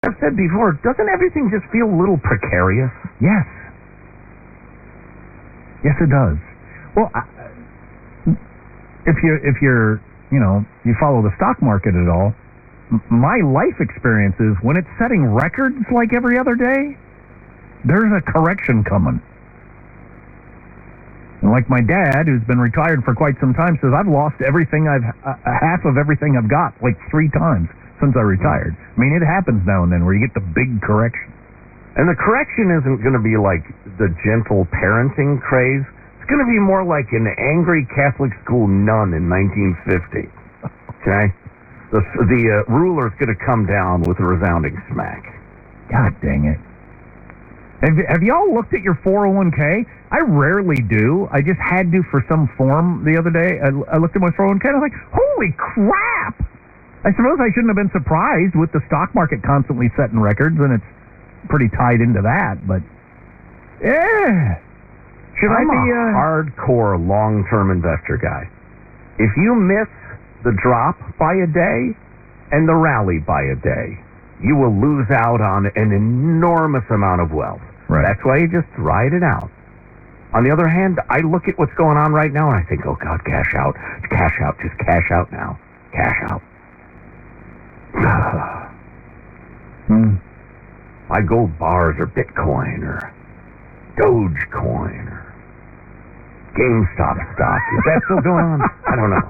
I've said before, doesn't everything just feel a little precarious? Yes. Yes, it does. Well, if you're you follow the stock market at all, my life experience is when it's setting records like every other day, there's a correction coming. And like my dad, who's been retired for quite some time, says, I've lost everything half of everything I've got, like 3 times since I retired. I mean, it happens now and then where you get the big correction. And the correction isn't going to be like the gentle parenting craze. It's going to be more like an angry Catholic school nun in 1950. Okay? The ruler's going to come down with a resounding smack. God dang it. Have y'all looked at your 401k? I rarely do. I just had to for some form the other day. I looked at my 401k and I was like, holy crap! I suppose I shouldn't have been surprised with the stock market constantly setting records, and it's pretty tied into that, but yeah. I'm a hardcore long-term investor guy. If you miss the drop by a day and the rally by a day, you will lose out on an enormous amount of wealth. Right. That's why you just ride it out. On the other hand, I look at what's going on right now and I think, oh God, cash out, just cash out now. Cash out. My gold bars or Bitcoin or Dogecoin or GameStop stock. Is that still going on? I don't know.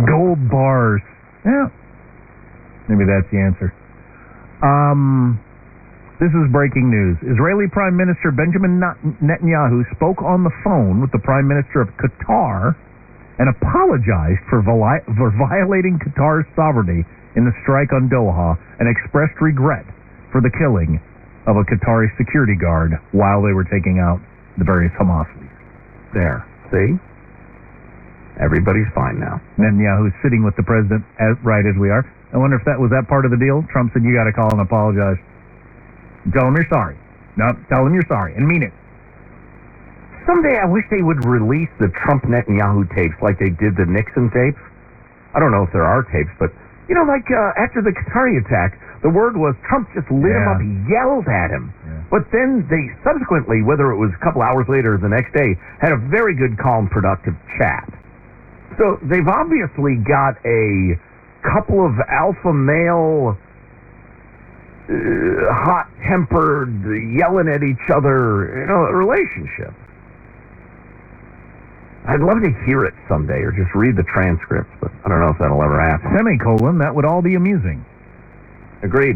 Gold bars. Yeah. Maybe that's the answer. This is breaking news. Israeli Prime Minister Benjamin Netanyahu spoke on the phone with the Prime Minister of Qatar and apologized for violating Qatar's sovereignty in the strike on Doha and expressed regret for the killing of a Qatari security guard while they were taking out the various Hamas leaders. There. See? Everybody's fine now. Netanyahu's sitting with the president right as we are. I wonder if that was part of the deal. Trump said, you got to call and apologize. Tell him you're sorry. No, tell him you're sorry and mean it. Someday I wish they would release the Trump-Netanyahu tapes like they did the Nixon tapes. I don't know if there are tapes, but, like after the Qatari attack, the word was Trump just lit him up, he yelled at him. Yeah. But then they subsequently, whether it was a couple hours later or the next day, had a very good, calm, productive chat. So they've obviously got a couple of alpha male, hot-tempered, yelling at each other, relationship. I'd love to hear it someday or just read the transcripts, but I don't know if that'll ever happen. Semicolon, that would all be amusing. Agreed.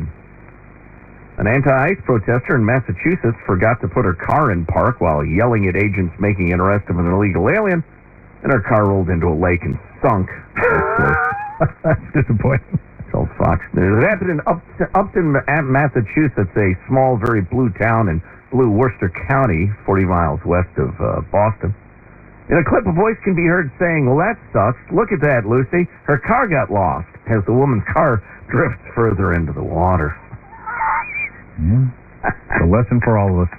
An anti-ICE protester in Massachusetts forgot to put her car in park while yelling at agents making an arrest of an illegal alien, and her car rolled into a lake and sunk. That's disappointing. Told Fox News. It happened in Upton, Massachusetts, a small, very blue town in blue Worcester County, 40 miles west of Boston. In a clip, a voice can be heard saying, well, that sucks. Look at that, Lucy. Her car got lost as the woman's car drifts further into the water. Yeah. It's a lesson for all of us.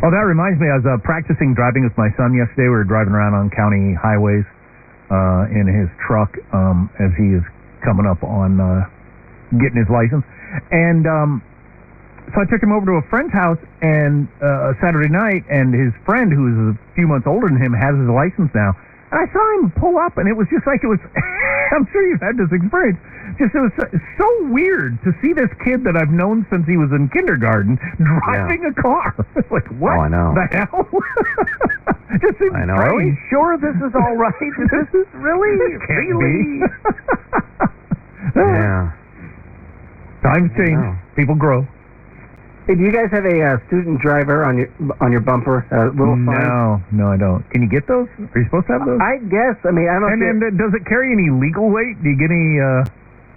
Oh, that reminds me, I was practicing driving with my son yesterday. We were driving around on county highways in his truck as he is coming up on getting his license. And so I took him over to a friend's house and Saturday night, and his friend, who is a few months older than him, has his license now. And I saw him pull up, and it was just like it was, I'm sure you've had this experience, it was so weird to see this kid that I've known since he was in kindergarten driving a car. It's like, what I know. the hell? Just seems I know. Are we sure this is all right? This is really? Yeah. Times change. People grow. Hey, do you guys have a student driver on your bumper? Little sign? No, I don't. Can you get those? Are you supposed to have those? I guess. I mean, I don't know. And does it carry any legal weight? Do you get any?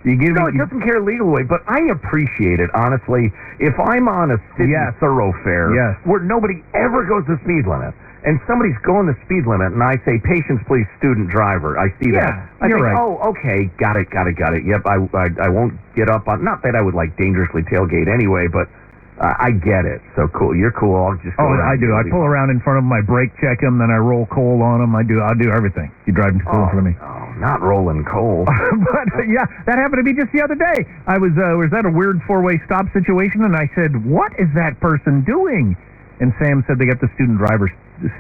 No, it doesn't carry legal weight, but I appreciate it, honestly. If I'm on a city thoroughfare where nobody ever goes the speed limit, and somebody's going the speed limit, and I say, patience, please, student driver, I see that. I think, right. Oh, okay, got it. Yep, I won't get up on, not that I would like dangerously tailgate anyway, but I get it. So cool. You're cool. I'll just go around. I do. I pull around in front of them. I brake check them, then I roll coal on them. I'll do everything. You drive in school in front of me. Oh, not rolling coal. But yeah, that happened to me just the other day. I was at a weird four-way stop situation, and I said, "What is that person doing?" And Sam said they got the student driver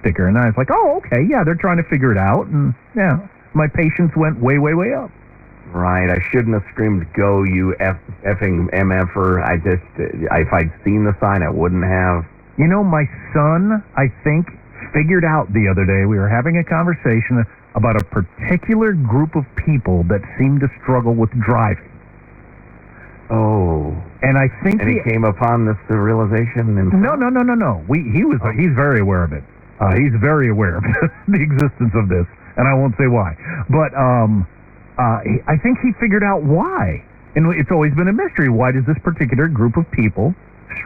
sticker, and I was like, "Oh, okay, yeah, they're trying to figure it out." And yeah, my patience went way, way, way up. Right, I shouldn't have screamed, "Go, you effing MFer." If I'd seen the sign, I wouldn't have. You know, my son, I think, figured out the other day, we were having a conversation about a particular group of people that seemed to struggle with driving. Oh. And I think he came upon this realization himself? No. He's very aware of it. He's very aware of the existence of this, and I won't say why. But I think he figured out why. And it's always been a mystery. Why does this particular group of people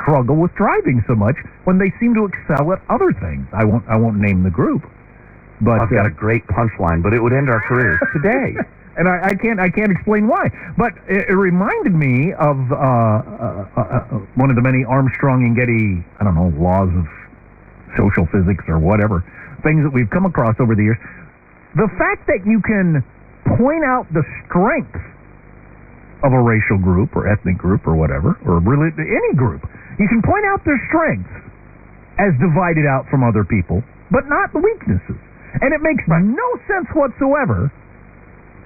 struggle with driving so much when they seem to excel at other things? I won't name the group. But I've got a great punchline, but it would end our careers today. And I can't explain why. But it reminded me of one of the many Armstrong and Getty, I don't know, laws of social physics or whatever, things that we've come across over the years. The fact that you can point out the strength of a racial group or ethnic group or whatever, or really any group, you can point out their strengths as divided out from other people, but not the weaknesses. And it makes no sense whatsoever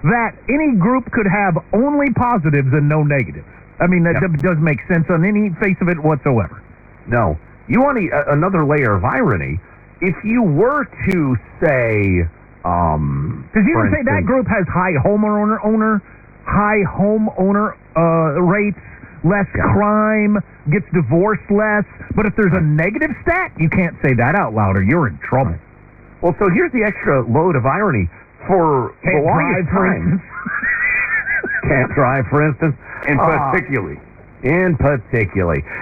that any group could have only positives and no negatives. I mean, that does make sense on any face of it whatsoever. No. You want another layer of irony. If you were to say... Because you can say that group has high homeowner rates, less crime, gets divorced less. But if there's a negative stat, you can't say that out loud or you're in trouble. Well, so here's the extra load of irony. For the longest time... Can't drive, for instance. In particularly.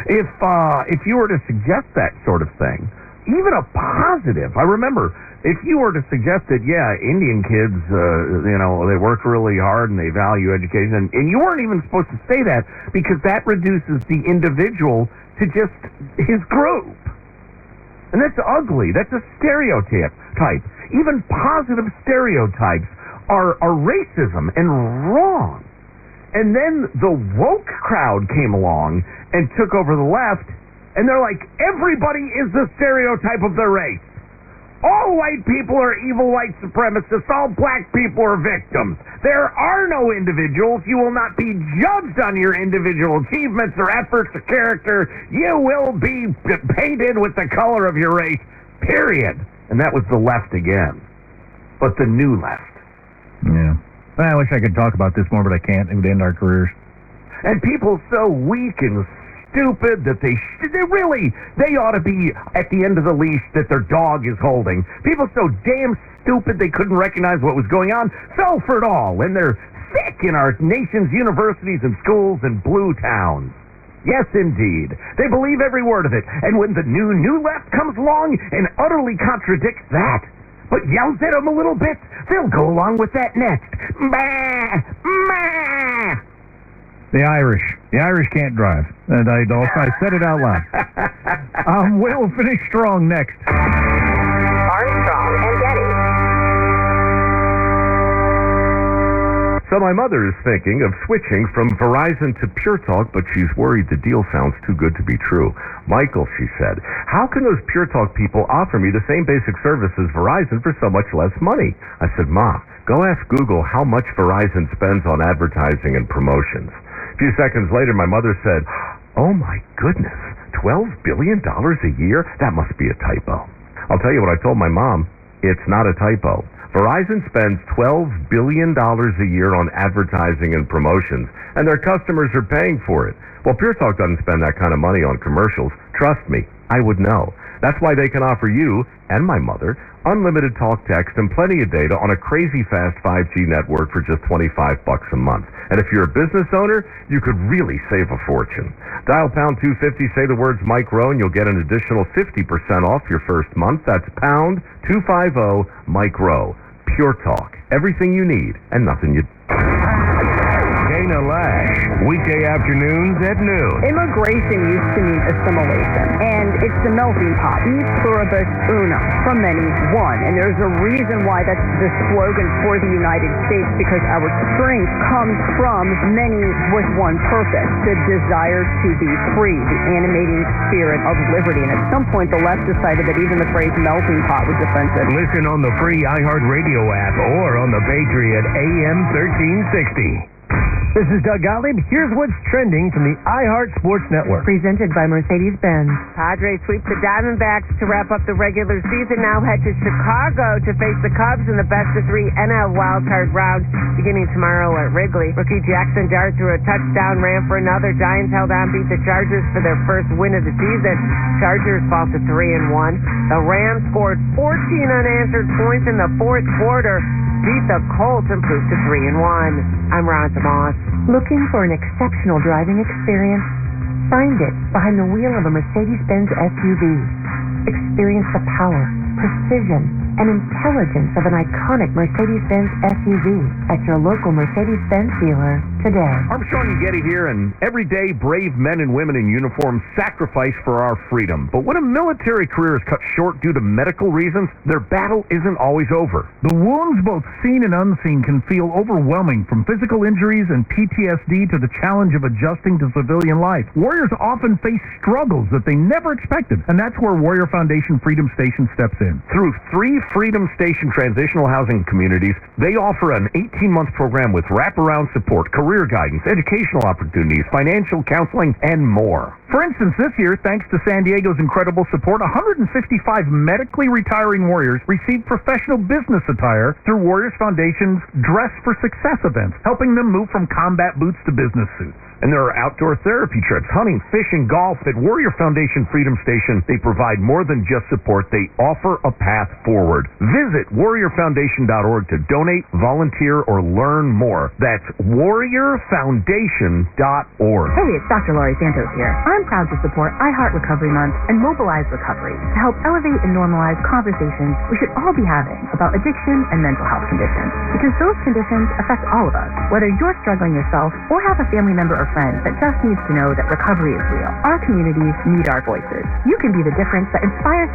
If you were to suggest that sort of thing, even a positive, I remember... If you were to suggest that, Indian kids, they work really hard and they value education, and you weren't even supposed to say that because that reduces the individual to just his group. And that's ugly. That's a stereotype. Even positive stereotypes are racism and wrong. And then the woke crowd came along and took over the left, and they're like, everybody is the stereotype of their race. All white people are evil white supremacists. All black people are victims. There are no individuals. You will not be judged on your individual achievements or efforts or character. You will be painted with the color of your race, period. And that was the left again. But the new left. Yeah. I wish I could talk about this more, but I can't. It would end our careers. And people so weak and stupid that they ought to be at the end of the leash that their dog is holding. People so damn stupid they couldn't recognize what was going on fell for it all, and they're sick in our nation's universities and schools and blue towns. Yes, indeed. They believe every word of it, and when the new left comes along and utterly contradicts that, but yells at them a little bit, they'll go along with that next. Bah! Bah! The Irish can't drive. And I said it out loud. We'll finish strong next. Armstrong and Getty. So my mother is thinking of switching from Verizon to Pure Talk, but she's worried the deal sounds too good to be true. Michael, she said, how can those Pure Talk people offer me the same basic service as Verizon for so much less money? I said, Ma, go ask Google how much Verizon spends on advertising and promotions. A few seconds later, my mother said, oh my goodness, $12 billion a year? That must be a typo. I'll tell you what I told my mom. It's not a typo. Verizon spends $12 billion a year on advertising and promotions, and their customers are paying for it. Well, Pure Talk doesn't spend that kind of money on commercials. Trust me, I would know. That's why they can offer you, and my mother, unlimited talk, text, and plenty of data on a crazy fast 5G network for just $25 a month. And if you're a business owner, you could really save a fortune. Dial pound 250, say the words Mike Rowe, and you'll get an additional 50% off your first month. That's pound 250 Mike Rowe. Pure Talk. Everything you need and nothing you... Okay, Dana Lash, weekday afternoons at noon. Immigration used to mean assimilation, and it's the melting pot. E pluribus unum, from many, one. And there's a reason why that's the slogan for the United States, because our strength comes from many with one purpose, the desire to be free, the animating spirit of liberty. And at some point, the left decided that even the phrase melting pot was offensive. Listen on the free iHeartRadio app or on the Patriot AM 1360. This is Doug Gottlieb. Here's what's trending from the iHeart Sports Network. Presented by Mercedes-Benz. Padres sweep the Diamondbacks to wrap up the regular season. Now head to Chicago to face the Cubs in the best-of-3 NL wildcard round beginning tomorrow at Wrigley. Rookie Jackson Dart threw a touchdown, ran for another. Giants held on, beat the Chargers for their first win of the season. Chargers fall to 3-1. The Rams scored 14 unanswered points in the fourth quarter. Beat the Colts and improved to 3-1. I'm Ron DeMoss. Looking for an exceptional driving experience? Find it behind the wheel of a Mercedes-Benz SUV. Experience the power, precision, and intelligence of an iconic Mercedes-Benz SUV at your local Mercedes-Benz dealer today. Armstrong and Getty here, and every day brave men and women in uniform sacrifice for our freedom. But when a military career is cut short due to medical reasons, their battle isn't always over. The wounds, both seen and unseen, can feel overwhelming, from physical injuries and PTSD to the challenge of adjusting to civilian life. Warriors often face struggles that they never expected, and that's where Warrior Foundation Freedom Station steps in. Through 3 Freedom Station transitional housing communities, they offer an 18-month program with wraparound support, career guidance, educational opportunities, financial counseling, and more. For instance, this year, thanks to San Diego's incredible support, 155 medically retiring Warriors received professional business attire through Warriors Foundation's Dress for Success events, helping them move from combat boots to business suits. And there are outdoor therapy trips, hunting, fishing, golf. At Warrior Foundation Freedom Station, they provide more than just support. They offer a path forward. Visit warriorfoundation.org to donate, volunteer, or learn more. That's warriorfoundation.org. Hey, it's Dr. Laurie Santos here. I'm proud to support iHeart Recovery Month and Mobilize Recovery to help elevate and normalize conversations we should all be having about addiction and mental health conditions. Because those conditions affect all of us, whether you're struggling yourself or have a family member or friend that just needs to know that recovery is real. Our communities need our voices. You can be the difference that inspires